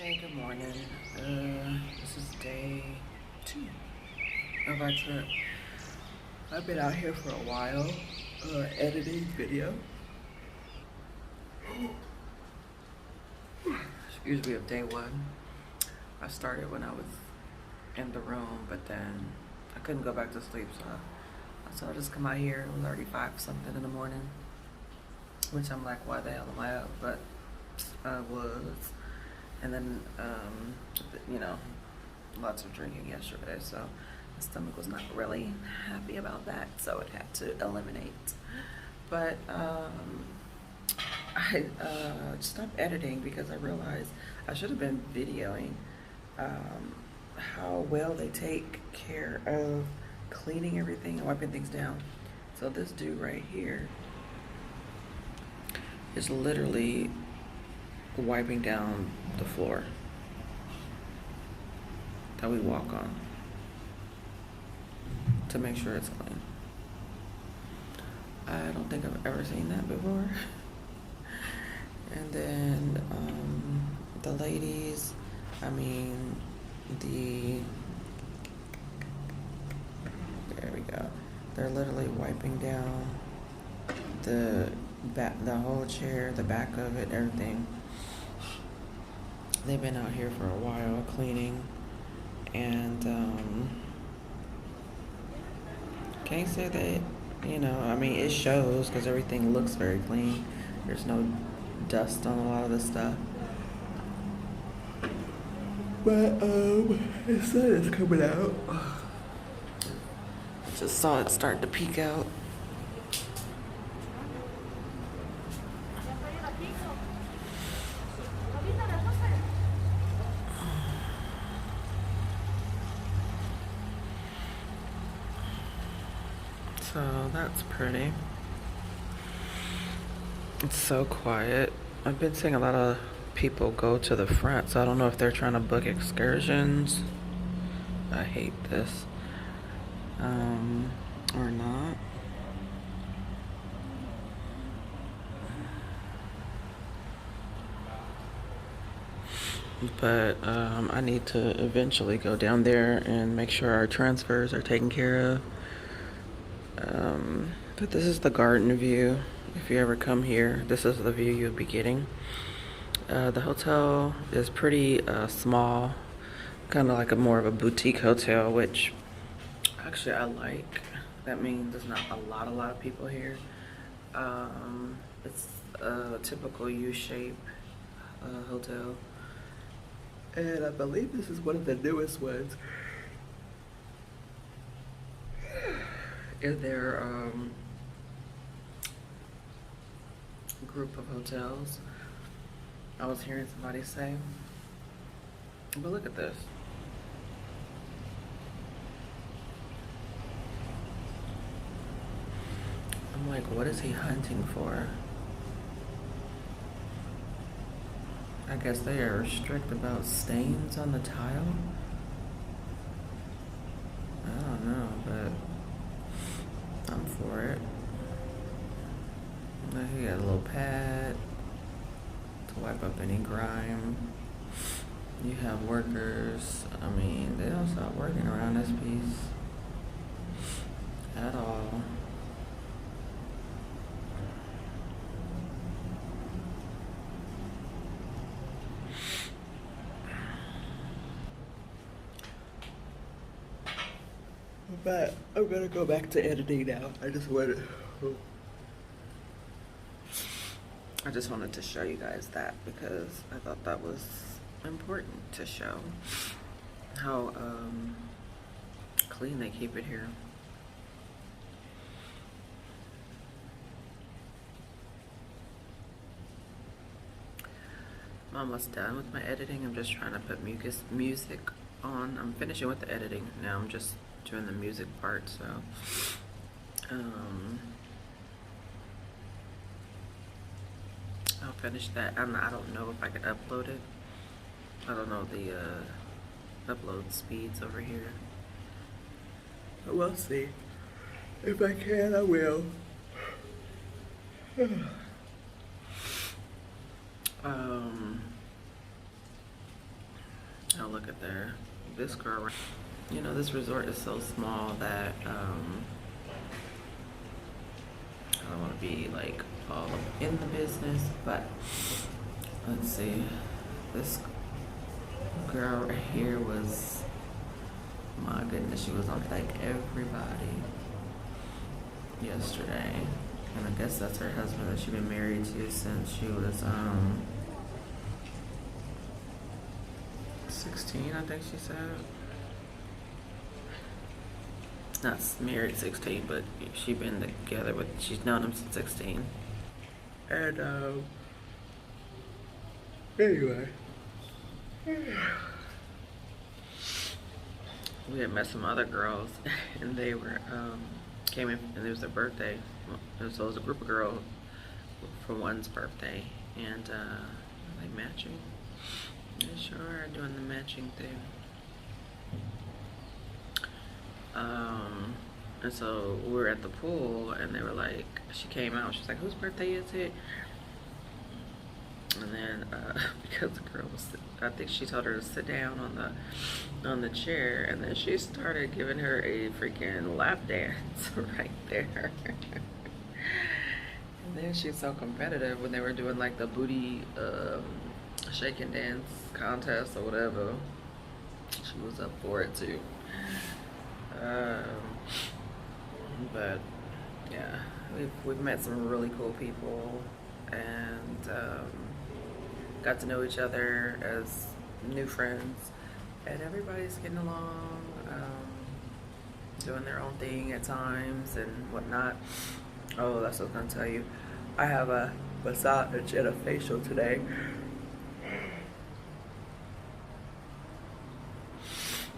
Hey, good morning. This is day 2 of our trip. I've been out here for a while, editing video. Excuse me, of day 1. I started when I was in the room, but then I couldn't go back to sleep, so I just come out here. It was already 5 something in the morning, which I'm like, why the hell am I up? But I was. And then, lots of drinking yesterday, so my stomach was not really happy about that, so it had to eliminate. But I stopped editing because I realized I should have been videoing how well they take care of cleaning everything and wiping things down. So this dude right here is literally wiping down the floor that we walk on to make sure it's clean. I don't think I've ever seen that before. And then the ladies, there we go. They're literally wiping down the whole chair, the back of it, everything. They've been out here for a while cleaning, and can't say that, it shows because everything looks very clean. There's no dust on a lot of the stuff. But the sun is coming out. Just saw it start to peek out. So that's pretty. It's so quiet. I've been seeing a lot of people go to the front, so I don't know if they're trying to book excursions. I hate this. Or not. But I need to eventually go down there and make sure our transfers are taken care of. But this is the garden view. If you ever come here, this is the view you'll be getting. The hotel is pretty small, kind of like more of a boutique hotel, which actually I like. That means there's not a lot of people here. It's a typical U-shape hotel. And I believe this is one of the newest ones in their group of hotels. I was hearing somebody say, but look at this. I'm like, what is he hunting for? I guess they are strict about stains on the tile. I don't know, but I'm for it. He got a little pad to wipe up any grime. You have workers. They don't stop working around this piece at all. But I'm gonna go back to editing now. I just wanted to show you guys that because I thought that was important to show how clean they keep it here. I'm almost done with my editing. I'm just trying to put music on. I'm finishing with the editing now. I'm just doing the music part, so I'll finish that. I don't know if I can upload it. I don't know the upload speeds over here, but we'll see. If I can, I will. Oh, look at there. This girl, you know, this resort is so small that I don't want to be like all up in the business, but let's see. This girl right here was, my goodness, she was on like everybody yesterday. And I guess that's her husband that she's been married to since she was 16, I think she said. Not married 16, but she's been together with, she's known him since 16. And anyway, we had met some other girls, and they were came in, and it was their birthday. So it was a group of girls for one's birthday, and they matching. They sure are doing the matching thing. And so we were at the pool, and they were like, she came out, she's like, whose birthday is it? And then because the girl was, I think she told her to sit down on the chair, and then she started giving her a freaking lap dance right there. And then she's so competitive when they were doing like the booty shake and dance contest or whatever. She was up for it too. But yeah, we've met some really cool people, and got to know each other as new friends, and everybody's getting along, doing their own thing at times and whatnot. Oh, that's what I was gonna tell you. I have a massage and a facial today.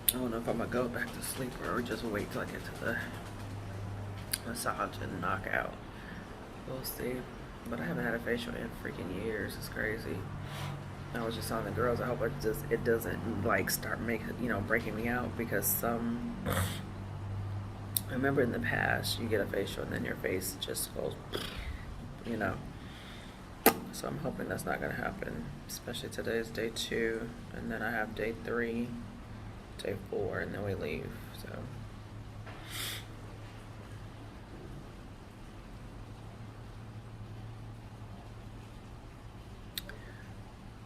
I don't know if I'm gonna go back to sleep or just wait till I get to the massage and knock out. We'll see. But I haven't had a facial in freaking years. It's crazy. I was just telling the girls, I hope it doesn't like start breaking me out, because I remember in the past you get a facial and then your face just goes, you know. So I'm hoping that's not gonna happen. Especially today is day 2, and then I have day 3, day 4, and then we leave. So.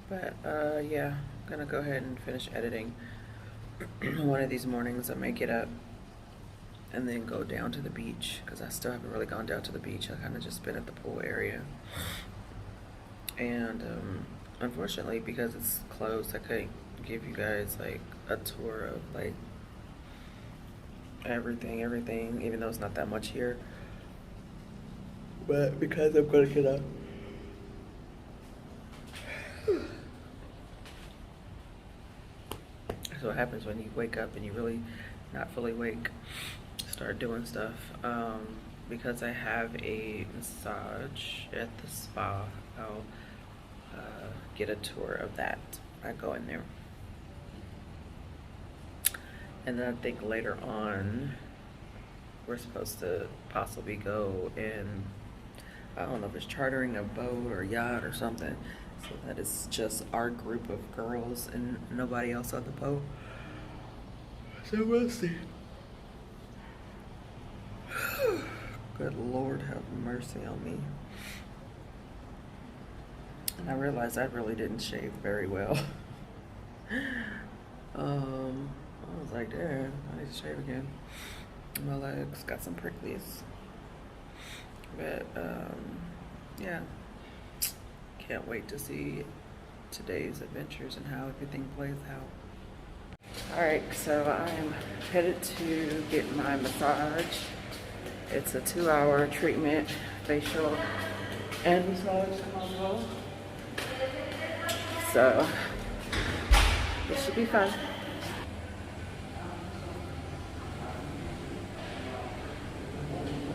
But yeah, I'm gonna go ahead and finish editing one of these mornings. I may get up and then go down to the beach, because I still haven't really gone down to the beach. I kind of just been at the pool area, and unfortunately, because it's closed, I couldn't give you guys like a tour of like everything, even though it's not that much here. But because I'm gonna get up, so what happens when you wake up and you really not fully awake, start doing stuff. Because I have a massage at the spa, I'll get a tour of that. I go in there, and then I think later on we're supposed to possibly go and, I don't know if it's chartering a boat or yacht or something, so that it's just our group of girls and nobody else on the boat. So we'll see. Good Lord, have mercy on me. And I realized I really didn't shave very well. I was like, damn, I need to shave again. My legs got some pricklies. But yeah. Can't wait to see today's adventures and how everything plays out. Alright, so I'm headed to get my massage. It's a 2-hour treatment, facial and massage combo. So it should be fun.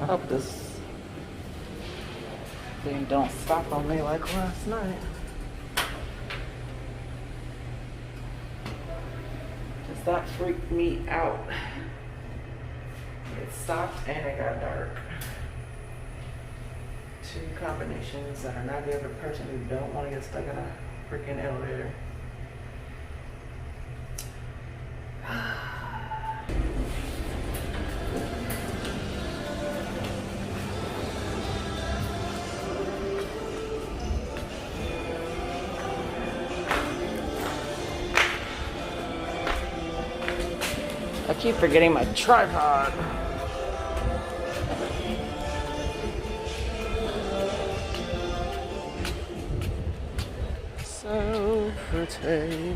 I hope this thing don't stop on me like last night. Cause that freaked me out. It stopped and it got dark. Two combinations that are not good for a person who don't want to get stuck in a freaking elevator. I keep forgetting my tripod. So pretty.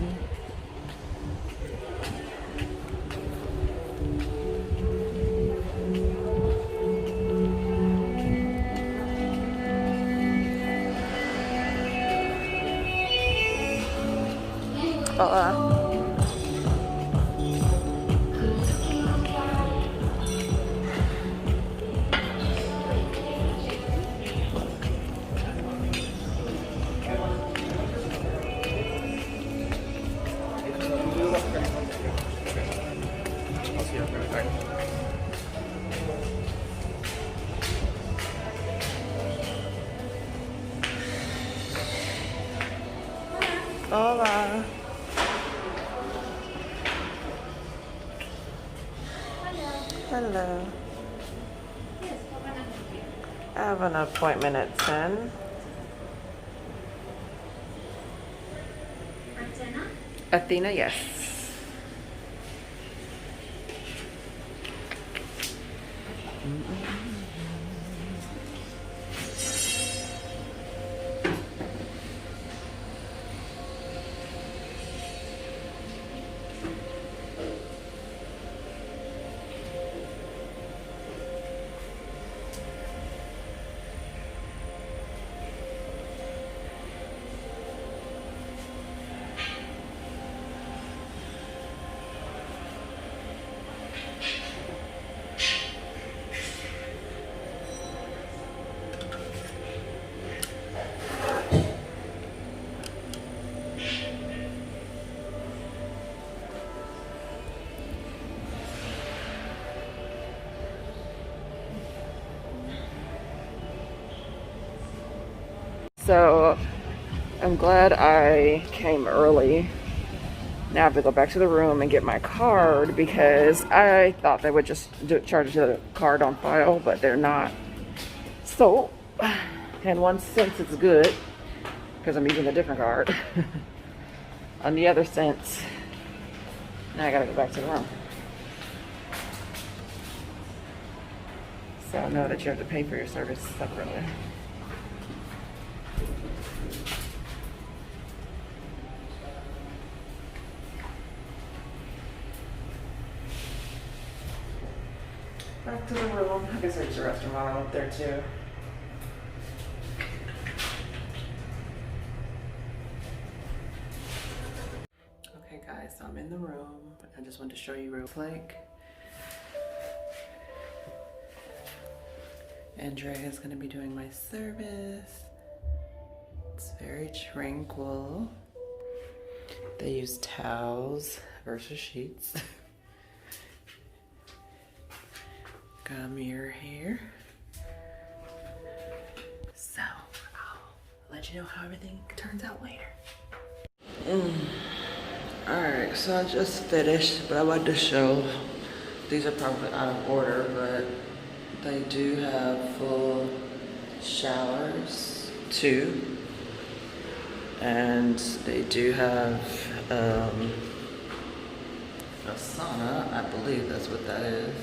Hola. Hello. I have an appointment at 10. Athena, yes. So I'm glad I came early. Now I have to go back to the room and get my card because I thought they would just charge the card on file, but they're not. So, in one sense it's good because I'm using a different card. On the other sense, now I gotta go back to the room. So I know that you have to pay for your service separately. Back to the room. I guess there's a restroom while I'm up there too. Okay guys, so I'm in the room. I just wanted to show you real quick. Andrea is going to be doing my service. It's very tranquil. They use towels versus sheets. Got a mirror here. So I'll let you know how everything turns out later. Alright, so I just finished, but I wanted to show. These are probably out of order, but they do have full showers too. And they do have a sauna, I believe that's what that is.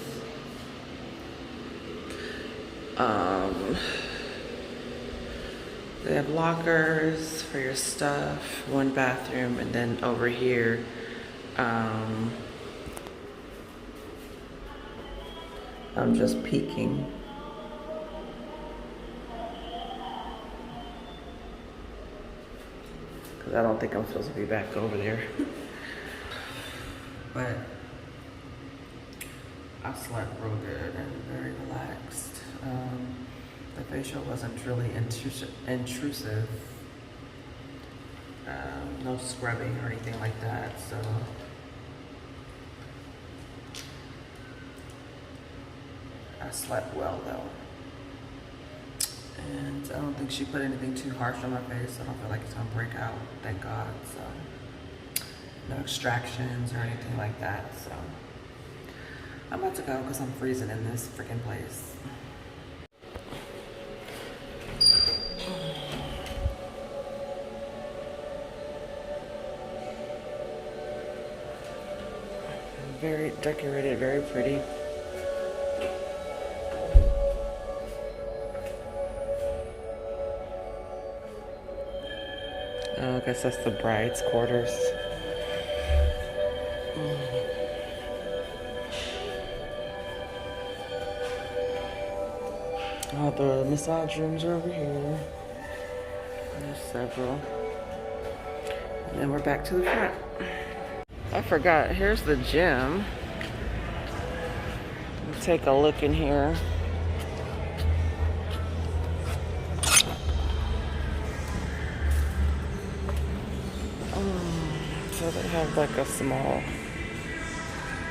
They have lockers for your stuff, one bathroom, and then over here, I'm just peeking. Because I don't think I'm supposed to be back over there. But I slept real good and very relaxed. The facial wasn't really intrusive. No scrubbing or anything like that, so. I slept well though. And I don't think she put anything too harsh on my face. I don't feel like it's gonna break out, thank God. So no extractions or anything like that. So I'm about to go because I'm freezing in this freaking place. Very decorated, very pretty. Oh, I guess that's the bride's quarters. Oh, the massage rooms are over here. There's several. And then we're back to the front. I forgot, here's the gym. Let's take a look in here. So they have like a small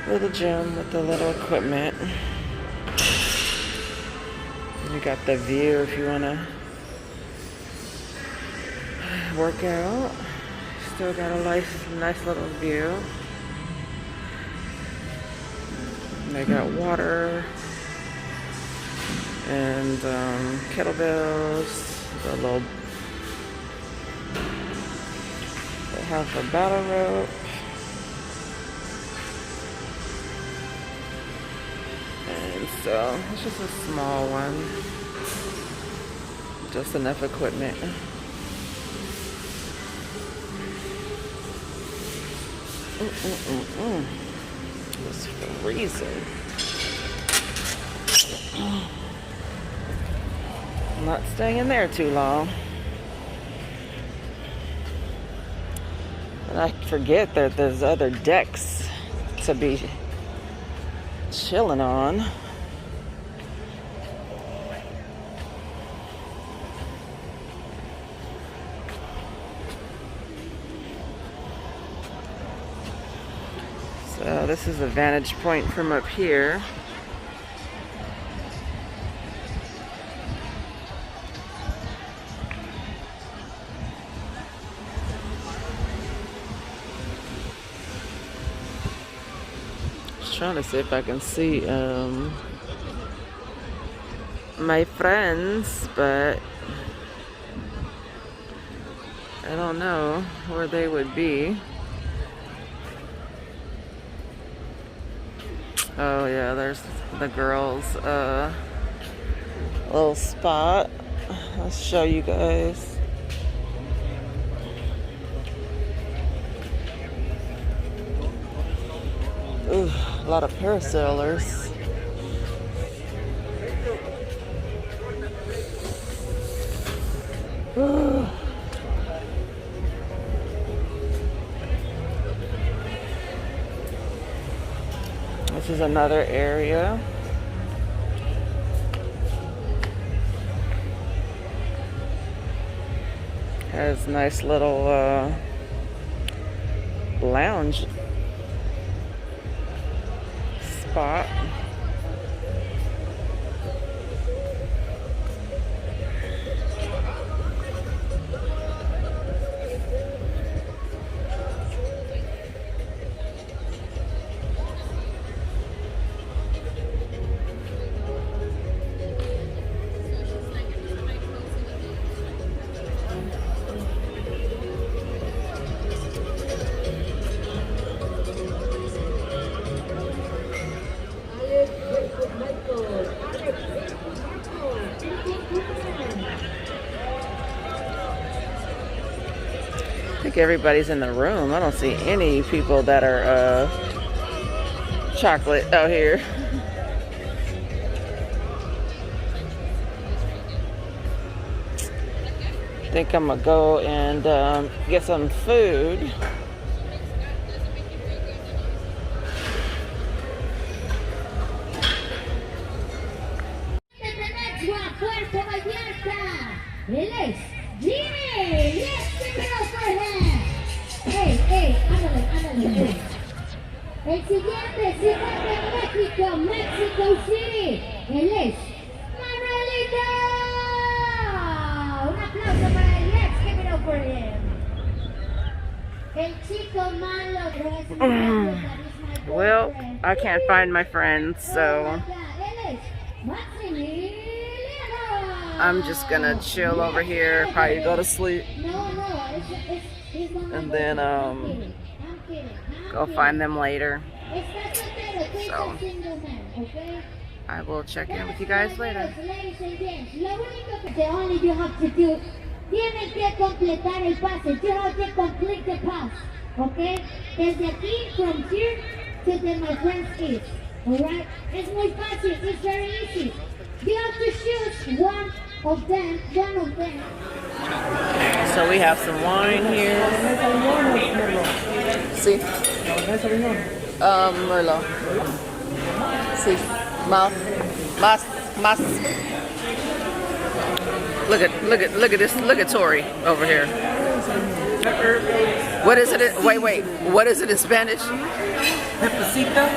little gym with the little equipment. You got the view if you want to work out. Still got a nice little view. And they got water and kettlebells. The little, they have a battle rope. And so it's just a small one. Just enough equipment. It was freezing. I'm not staying in there too long. And I forget that there's other decks to be chilling on. So this is a vantage point from up here. Just trying to see if I can see my friends, but I don't know where they would be. Oh yeah, there's the girls' little spot. I'll show you guys. Ooh, a lot of parasailers. Ooh. This is another area. Has nice little lounge spot. I think everybody's in the room. I don't see any people that are chocolate out here. I think I'm gonna go and get some food. El siguiente, México, Mexico City. Él es Manuelito. Un aplauso para él. Let's give it up for him. El chico malo. Well, I can't find my friends, so I'm just gonna chill over here, probably go to sleep, and then go find them later. Estás soltero, tú So, eres single man, okay? I will check in with you guys later. Ladies and gents, lo único que the only you have to do, tienen que completar el pase. You have to complete the pass, okay? Desde aquí, from here to the my friend's kids, alright? Es muy fácil, it's very easy. You have to choose one of them. So we have some wine here. See? Merlot. See? Mas. Look at this. Look at Tori over here. What is it? Wait. What is it in Spanish? Pepecita.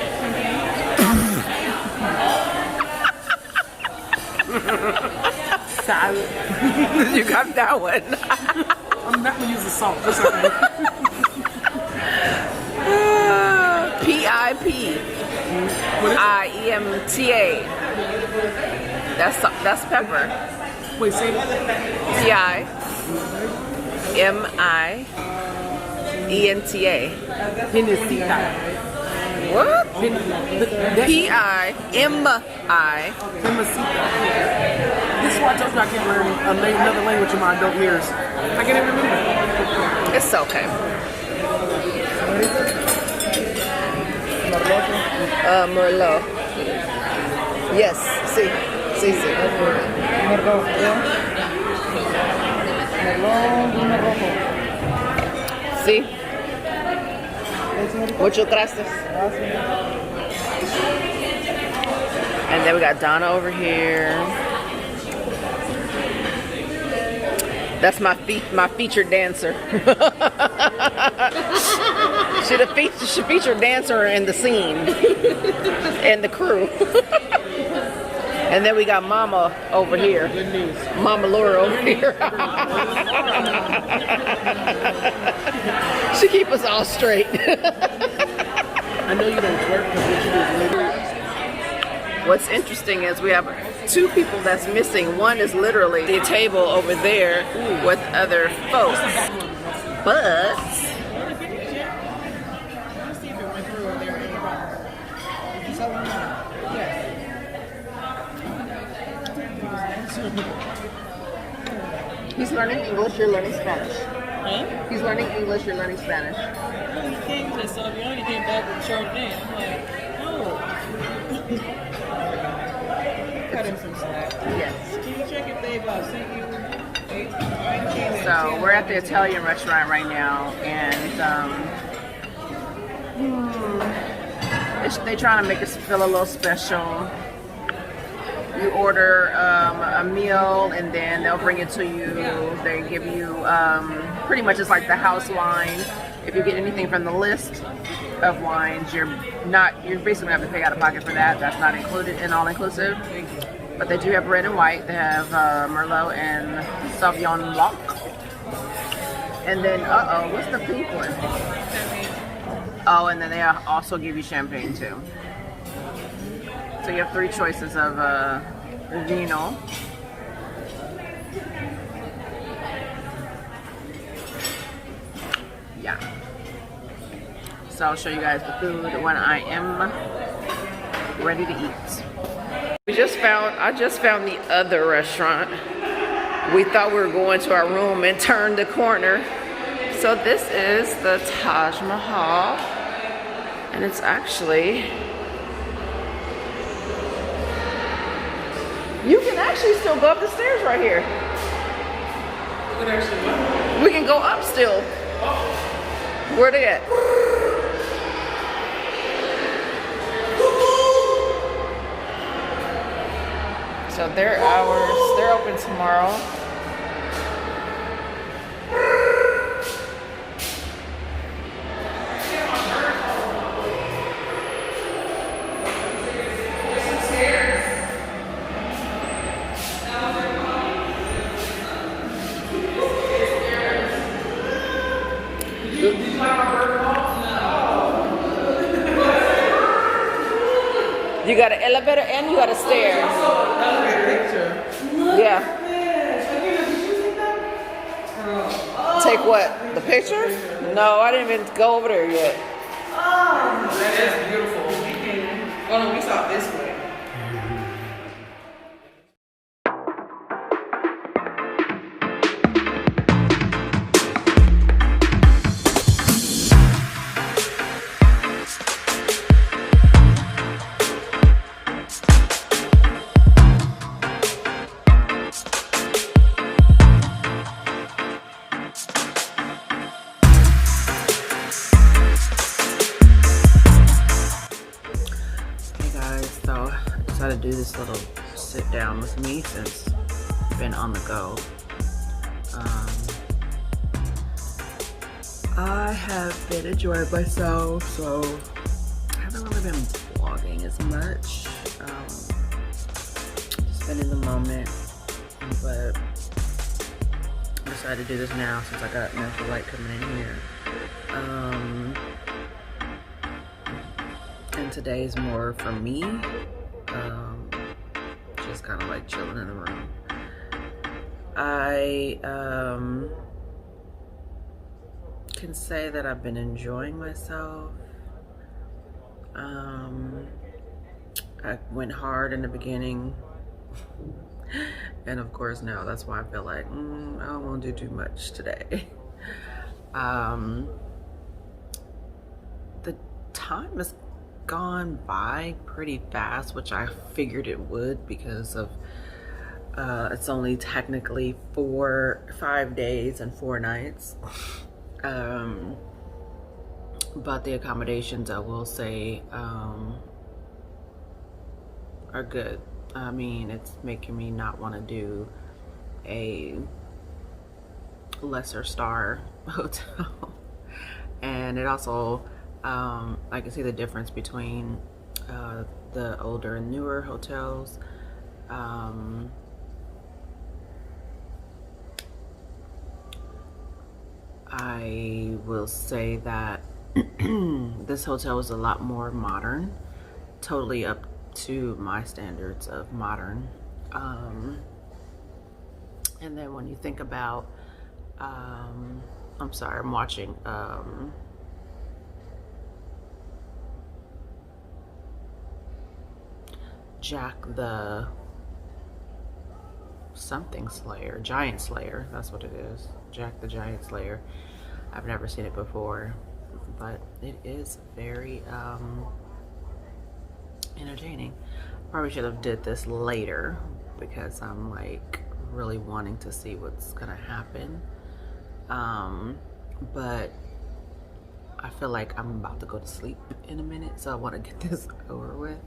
Salad. You got that one. I'm not gonna use the salt. That's okay. PIPIEMTA. That's pepper. Wait, say PIMIENTA. Pepecita. What? Pepecita. This is why I told you I can't learn another language in my adult years. I can't even remember. It's okay. Merlot. Yes, see. See? Muchas gracias. And then we got Donna over here. That's my featured dancer. She featured dancer in the scene and the crew. And then we got Mama over here. Good news. Mama Laura over here. She keep us all straight. I know you don't twerk because what you do is later. What's interesting is we have two people that's missing. One is literally the table over there with other folks. But he's learning English, you're learning Spanish. Huh? He's learning English, you're learning Spanish. Well, he came to Salviano, he came back with Chardonnay. I'm like, oh. Cut him some slack. Yes. Can you check if they've sent you? So we're at the Italian restaurant right now, and they're trying to make us feel a little special. You order a meal, and then they'll bring it to you. They give you pretty much it's like the house wine. If you get anything from the list of wines, you're basically gonna have to pay out of pocket for that. That's not included in all inclusive. But they do have red and white. They have Merlot and Sauvignon Blanc. And then, what's the pink one? Oh, and then they also give you champagne too. So you have three choices of vino. Yeah. So I'll show you guys the food when I am ready to eat. I just found the other restaurant. We thought we were going to our room and turned the corner. So this is the Taj Mahal. And it's actually, you can actually still go up the stairs right here. We can go up still. Where they at? So their hours, they're open tomorrow. You got an elevator and you got a stair. Yeah. Take what? The picture? No, I didn't even go over there yet. That is beautiful. Oh no, we saw it this way. To do this little sit down with me since I've been on the go. I have been enjoying myself, so I haven't really been vlogging as much. Just been in the moment, but I decided to do this now since I got natural light coming in here. And today's more for me. Just kind of like chilling in the room. I can say that I've been enjoying myself. I went hard in the beginning, and of course now that's why I feel like I won't do too much today. The time has gone by pretty fast, which I figured it would because of it's only technically 5 days and 4 nights, but the accommodations, I will say, are good. I mean, it's making me not want to do a lesser star hotel, and it also I can see the difference between the older and newer hotels. I will say that this hotel is a lot more modern, totally up to my standards of modern. And then when you think about, I'm sorry, I'm watching Jack the something Slayer, Giant Slayer, that's what it is. Jack the Giant Slayer. I've never seen it before, but it is very entertaining. Probably should have did this later because I'm like really wanting to see what's gonna happen. But I feel like I'm about to go to sleep in a minute, so I want to get this over with.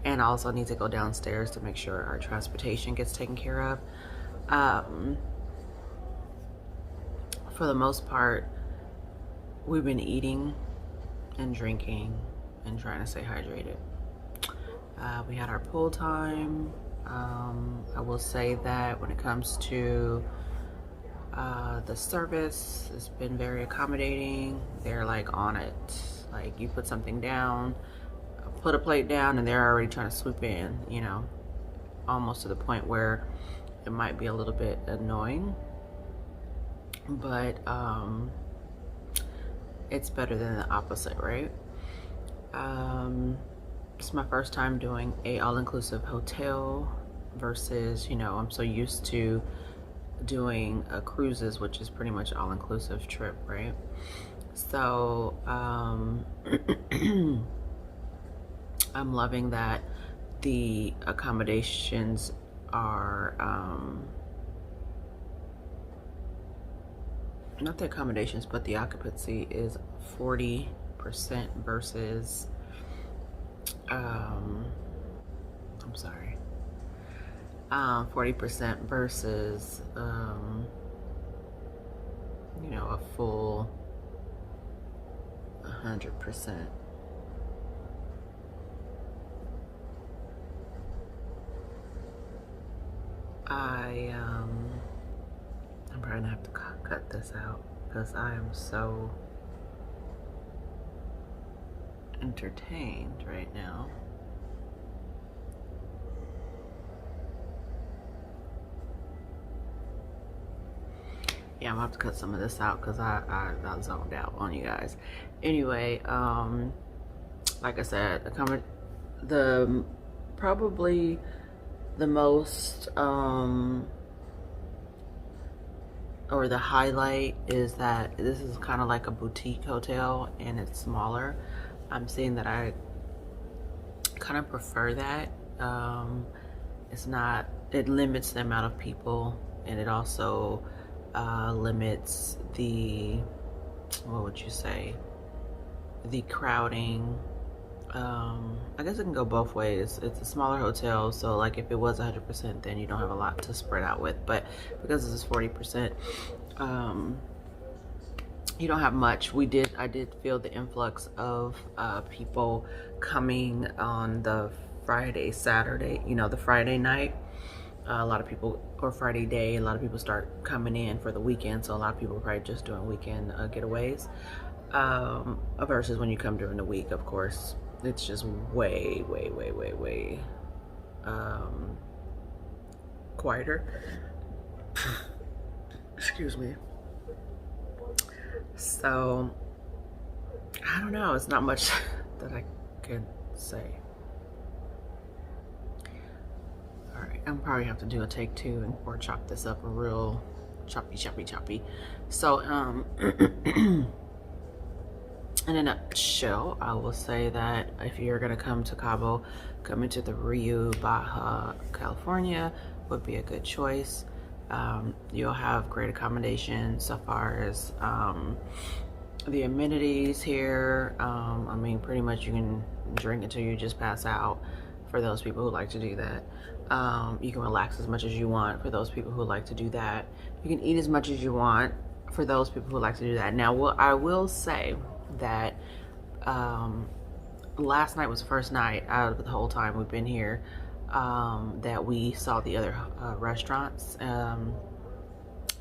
And I also need to go downstairs to make sure our transportation gets taken care of. For the most part, we've been eating and drinking and trying to stay hydrated. We had our pool time. I will say that when it comes to the service, it's been very accommodating. They're like on it. Like you put something down, put a plate down, and they're already trying to swoop in, you know, almost to the point where it might be a little bit annoying, but it's better than the opposite, right? It's my first time doing a all-inclusive hotel versus, you know, I'm so used to doing cruises, which is pretty much all-inclusive trip, right? So I'm loving that the accommodations are not the accommodations, but the occupancy is 40% versus I'm sorry, 40% versus you know, a full 100%. I'm probably gonna have to cut this out because I am so entertained right now. Yeah, I'm gonna have to cut some of this out because I zoned out on you guys. Anyway, like I said, the probably the most or the highlight is that this is kind of like a boutique hotel and it's smaller. I'm seeing that I kind of prefer that. It's not, it limits the amount of people, and it also limits the, what would you say, the crowding. I guess it can go both ways. It's a smaller hotel, so like if it was 100%, then you don't have a lot to spread out with. But because this is 40%, you don't have much. I did feel the influx of people coming on the Friday, Saturday, the Friday night. A lot of people, or Friday day, a lot of people start coming in for the weekend. So a lot of people are probably just doing weekend getaways. Versus when you come during the week, of course, it's just way quieter. Excuse me. So I don't know, it's not much that I can say. All right, I'm probably have to do a take 2 or chop this up a real choppy. So in a nutshell, I will say that if you're gonna come to Cabo, coming to the Rio, Baja, California would be a good choice. You'll have great accommodation so far as the amenities here. I mean, pretty much you can drink until you just pass out for those people who like to do that. You can relax as much as you want for those people who like to do that. You can eat as much as you want for those people who like to do that. Now, I will say that last night was the first night out of the whole time we've been here that we saw the other restaurants. I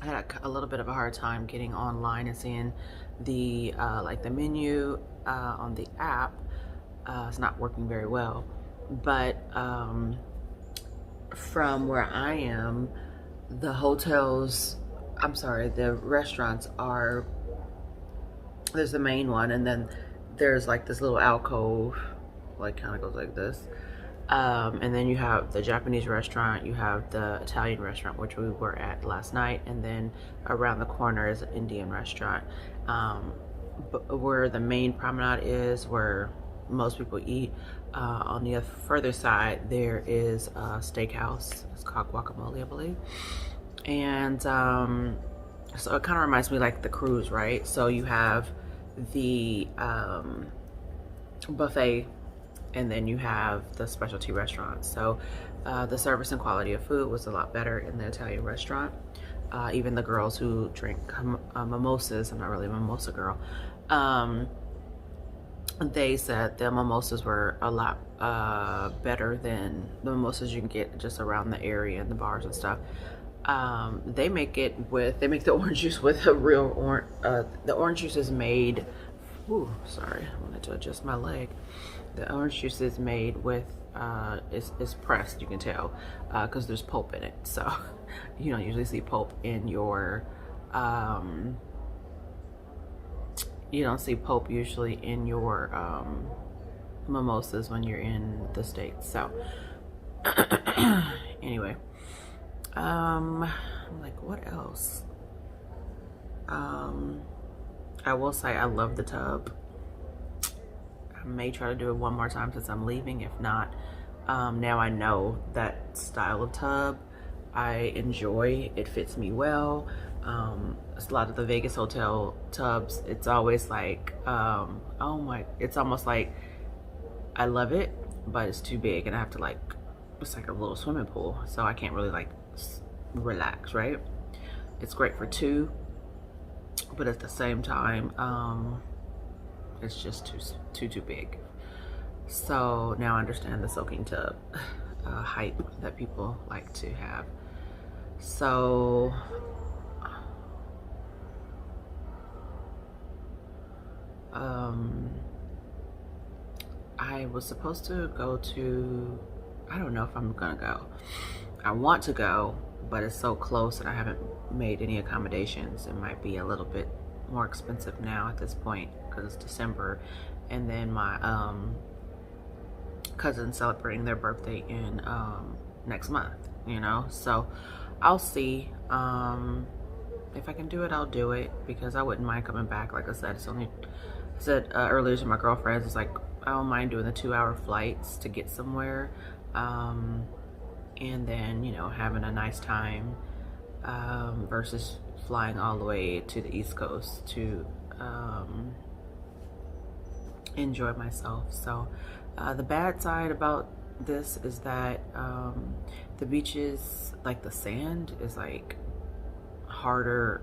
had a little bit of a hard time getting online and seeing the like the menu on the app. It's not working very well, but from where I am, the restaurants are, there's the main one, and then there's like this little alcove, like kind of goes like this. And then you have the Japanese restaurant, you have the Italian restaurant, which we were at last night, and then around the corner is an Indian restaurant. But where the main promenade is, where most people eat, on the further side, there is a steakhouse. It's called Guacamole, I believe. And so it kind of reminds me like the cruise, right? So you have the buffet, and then you have the specialty restaurants. So the service and quality of food was a lot better in the Italian restaurant. Even the girls who drink mimosas, I'm not really a mimosa girl, they said the mimosas were a lot better than the mimosas you can get just around the area and the bars and stuff. They make the orange juice with a real orange. The orange juice is made, sorry, I wanted to adjust my leg. The orange juice is made with, is pressed, you can tell, because there's pulp in it. So you don't usually see pulp in your, you don't see pulp usually in your mimosas when you're in the States. So anyway, I'm like, what else? I will say I love the tub. I may try to do it one more time since I'm leaving. If not, now I know that style of tub. I enjoy it. Fits me well. It's a lot of the Vegas hotel tubs. It's always like, it's almost like I love it, but it's too big, and I have to like, it's like a little swimming pool, so I can't really like relax, right? It's great for 2, but at the same time, it's just too big. So now I understand the soaking tub hype that people like to have. So I was supposed to go to, I don't know if I'm gonna go. I want to go but it's so close and I haven't made any accommodations. It might be a little bit more expensive now at this point because it's December, and then my cousin's celebrating their birthday in next month, you know, so I'll see. If I can do it, I'll do it, because I wouldn't mind coming back. Like I said, it's only, I said earlier to my girlfriends, it's like I don't mind doing the 2-hour flights to get somewhere, and then, you know, having a nice time, versus flying all the way to the East Coast to enjoy myself. So the bad side about this is that the beaches, like the sand is like harder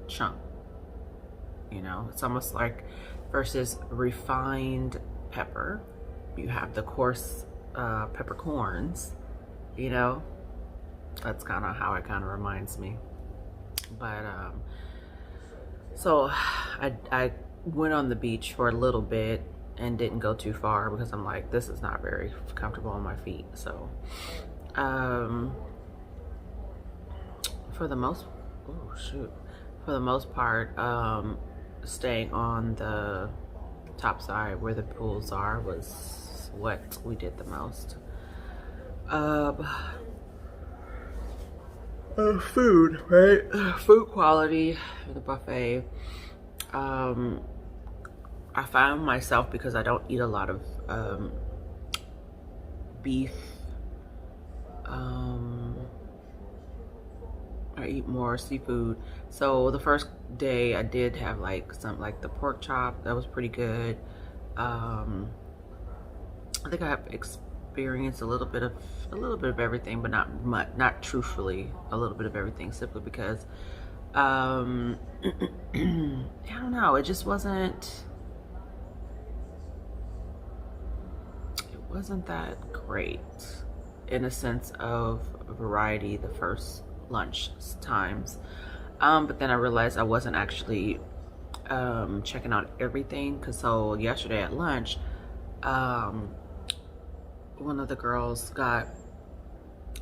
chunk, you know, it's almost like versus refined pepper, you have the coarse peppercorns, you know, that's kind of how it kind of reminds me. But so I went on the beach for a little bit and didn't go too far because I'm like, this is not very comfortable on my feet. So for the most part, staying on the top side where the pools are was what we did the most. Food, right? Food quality, the buffet. I found myself, because I don't eat a lot of beef, I eat more seafood. So the first day I did have like something like the pork chop, that was pretty good. I think I have experienced a little bit of everything, but not much, not truthfully a little bit of everything, simply because I don't know, it just wasn't that great in a sense of variety the first lunch times, but then I realized I wasn't actually checking out everything, because so yesterday at lunch, one of the girls got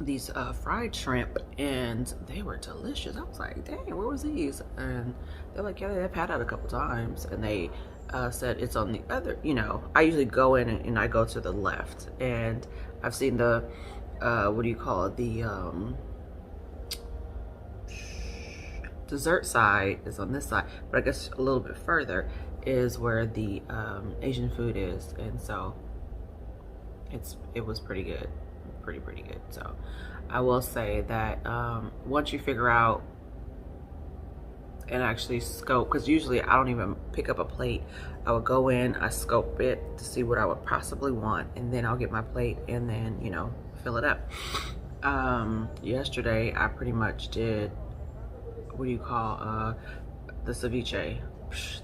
these fried shrimp and they were delicious. I was like, dang, where was these? And they're like, yeah, they've had it a couple times, and they said it's on the other, you know, I usually go in and I go to the left, and I've seen the what do you call it, the dessert side is on this side, but I guess a little bit further is where the Asian food is, and so it was pretty good, pretty good. So I will say that once you figure out and actually scope, because usually I don't even pick up a plate, I would go in, I scope it to see what I would possibly want, and then I'll get my plate and then, you know, fill it up. Yesterday I pretty much did, what do you call, the ceviche.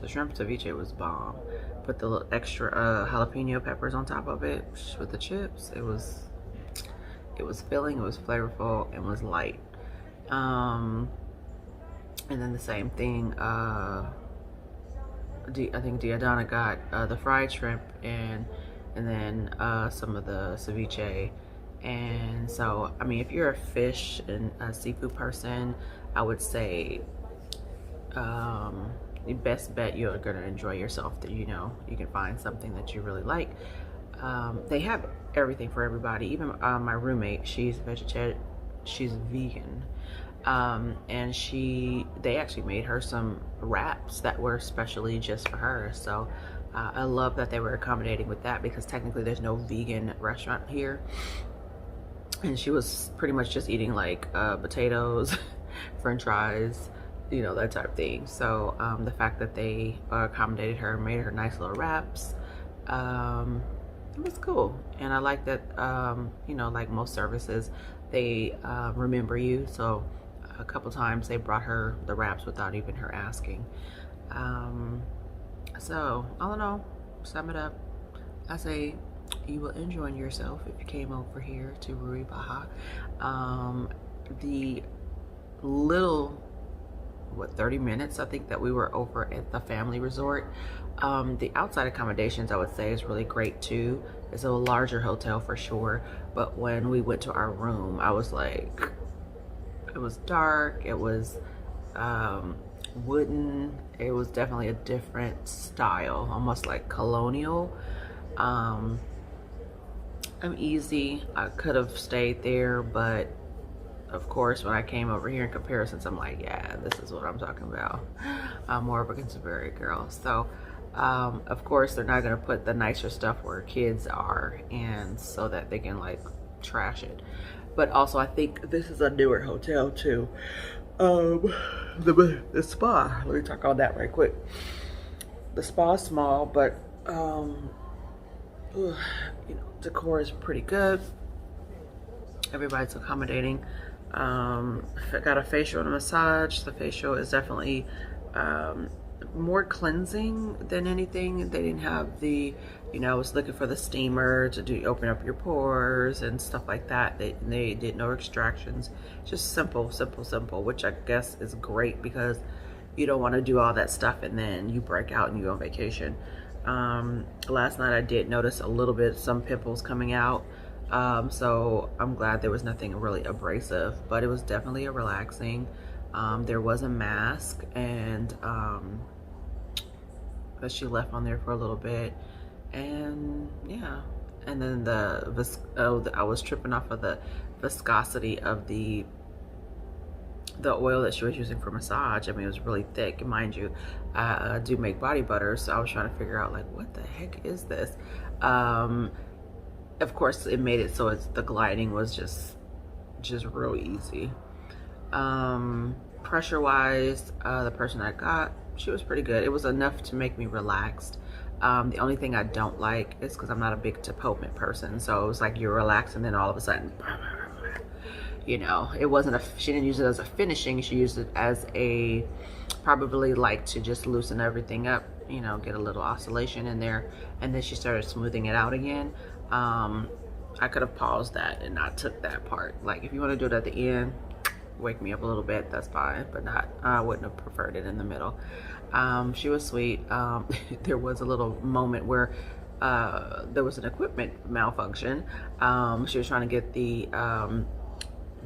The shrimp ceviche was bomb. Put the little extra jalapeno peppers on top of it with the chips. It was filling, it was flavorful, and was light. And then the same thing, I think Diadana got the fried shrimp and then some of the ceviche. And so, I mean, if you're a fish and a seafood person, I would say the best bet, you're gonna enjoy yourself, that, you know, you can find something that you really like. They have everything for everybody. Even my roommate, she's vegetarian, she's vegan, and they actually made her some wraps that were specially just for her. So I love that they were accommodating with that, because technically there's no vegan restaurant here, and she was pretty much just eating like potatoes, french fries, you know, that type of thing. So the fact that they accommodated her, made her nice little wraps, it was cool. And I like that, you know, like most services, they remember you. So a couple times they brought her the wraps without even her asking. So all in all, sum it up, I say you will enjoy yourself if you came over here to Rui Baja. The little, 30 minutes I think that we were over at the family resort, the outside accommodations I would say is really great too. It's a larger hotel for sure, but when we went to our room, I was like, It was dark. It was wooden. It was definitely a different style, almost like colonial. I'm easy. I could have stayed there, but of course, when I came over here in comparisons, I'm like, yeah, this is what I'm talking about. I'm more of a contemporary girl. So, of course, they're not going to put the nicer stuff where kids are, and so that they can like trash it. But also, I think this is a newer hotel too. The spa. Let me talk on that right quick. The spa is small, but you know, decor is pretty good. Everybody's accommodating. Got a facial and a massage. The facial is definitely more cleansing than anything. They didn't have the, you know, I was looking for the steamer to open up your pores and stuff like that. They did no extractions. Just simple, which I guess is great because you don't want to do all that stuff and then you break out and you go on vacation. Last night I did notice a little bit, some pimples coming out. So I'm glad there was nothing really abrasive, but it was definitely a relaxing. There was a mask, and that she left on there for a little bit, and yeah. And then I was tripping off of the viscosity of the oil that she was using for massage. I mean, it was really thick. And mind you, I do make body butter, so I was trying to figure out like, what the heck is this? Of course, it made it so the gliding was just real easy. Pressure wise, the person I got, she was pretty good. It was enough to make me relaxed. The only thing I don't like is because I'm not a big deportment person, so it was like you're relaxed and then all of a sudden, you know, it wasn't she didn't use it as a finishing. She used it as a, probably like to just loosen everything up, you know, get a little oscillation in there, and then she started smoothing it out again. I could have paused that and not took that part. Like, if you want to do it at the end, wake me up a little bit, that's fine, but not, I wouldn't have preferred it in the middle. She was sweet. There was a little moment where there was an equipment malfunction. She was trying to get the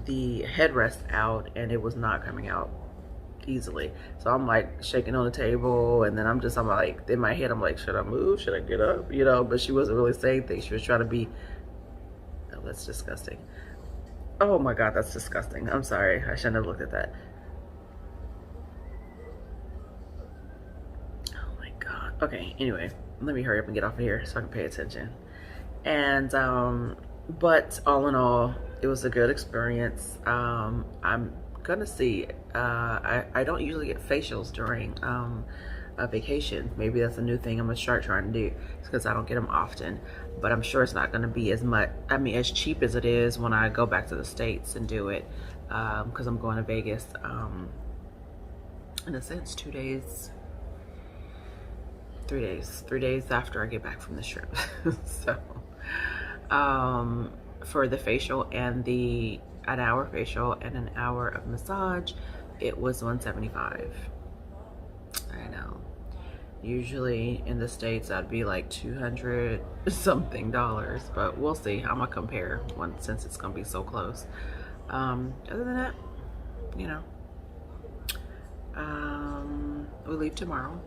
headrest out, and it was not coming out easily. So I'm like shaking on the table, and then I'm like, in my head, I'm like, should I move? Should I get up? You know, but she wasn't really saying things. She was trying to be, oh, that's disgusting. Oh my God, that's disgusting. I'm sorry. I shouldn't have looked at that. Oh my God. Okay, anyway, let me hurry up and get off of here so I can pay attention. And, but all in all, it was a good experience. I'm gonna see, I don't usually get facials during a vacation. Maybe that's a new thing I'm gonna start trying to do, because I don't get them often. But I'm sure it's not gonna be as much, I mean, as cheap as it is when I go back to the States and do it, because I'm going to Vegas in a sense 3 days after I get back from this trip. So for the facial and an hour facial and an hour of massage, it was $175. I know. Usually in the States that'd be like $200 something, but we'll see. I'm gonna compare since it's gonna be so close. Other than that, you know, we leave tomorrow,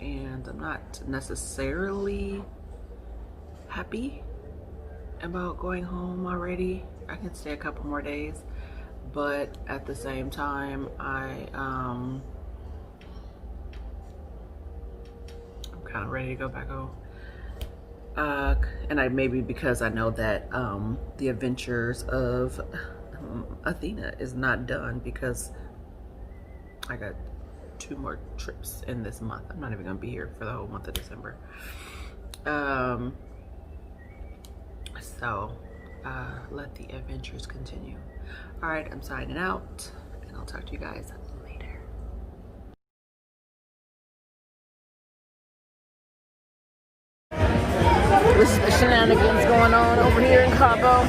and I'm not necessarily happy about going home already. I can stay a couple more days, but at the same time, I'm kind of ready to go back home. And maybe because I know that the adventures of Athena is not done, because I got 2 more trips in this month. I'm not even gonna be here for the whole month of December. So let the adventures continue. All right, I'm signing out, and I'll talk to you guys later. This is the shenanigans going on over here in Cabo.